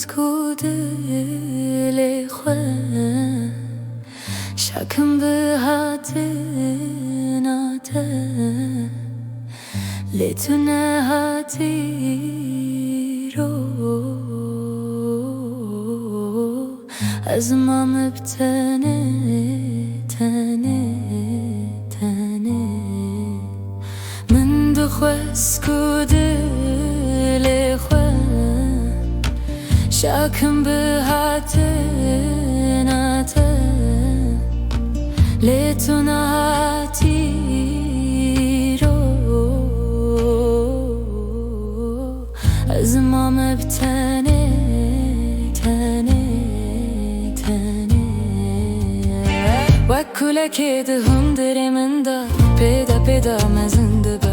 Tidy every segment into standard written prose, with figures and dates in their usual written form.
دل خود شکم به حد ناته لتونه حدی رو از ما مبتنه تنه تنه من دخوست که دل خود شکم به حد ناته لتونه حدی رو از ما مبتنه تنه تنه و کلک دهم در من دا پیدا پیدا مزنده با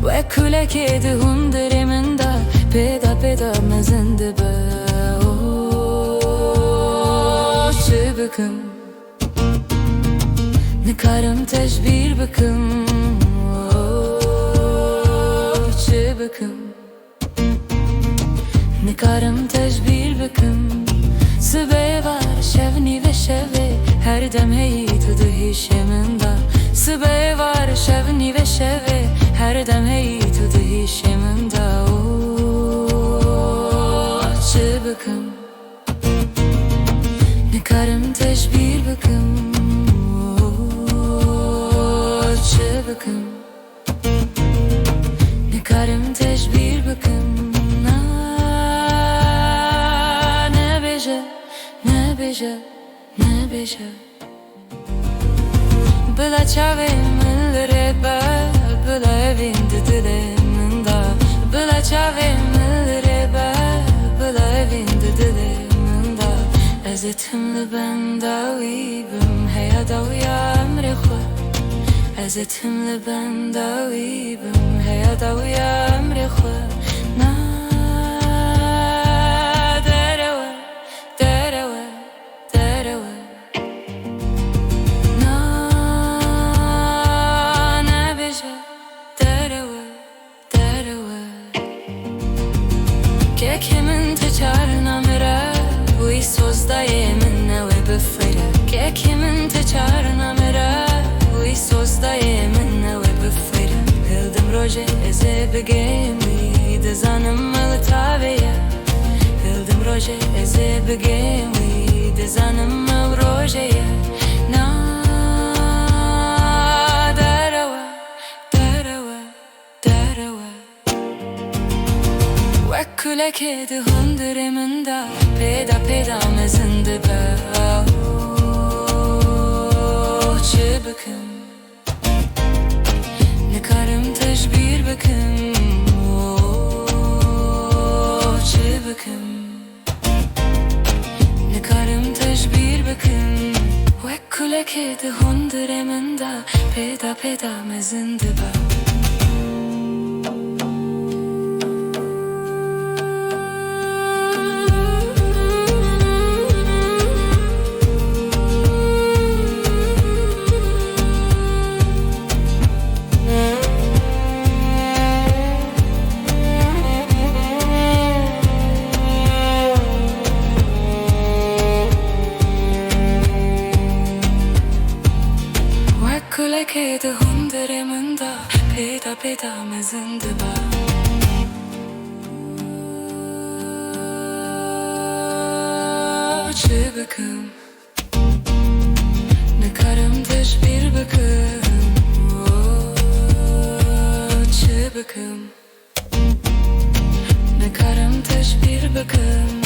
و کلک دهم در من دا پیدا پیدا مزنده با چه بکن نکارم تشبیر بکن چه بکن نکارم تشبیر بکن سبه var şevni ve şeve her dem hey tu duhi şemenda سبه var şevni ve şeve her dem hey tu duhi şemenda çe bakım nkarım teşbir bakım çe bakım nkarım teşbir bakım ne beje Bıla çavim reba Bıla evinde diliminde Bıla çavim reba Bıla evinde diliminde Ezetimli ben davibim Heya daviyam rekhu Ezetimli ben davibim Heya daviyam rekhu Kekimin teçarına mera Uy sozdayı minne ve büfere Kekimin teçarına mera Uy sozdayı minne ve büfere Hildim roje eze begemi Dezanım mılı tabiye Hildim roje eze begemi Dezanım mılı rojeye Kulak edi hunduremunda Peda peda mezinde be Çe bakım Ne karım teşbir bakım Çe bakım Ne karım teşbir bakım Ve kulak edi hunduremunda Peda peda mezinde be Kulak edi hunderemunda Peda peda mezinde ba Çe bakım Ne karım teşbir bakım Çe bakım Ne karım teşbir bakım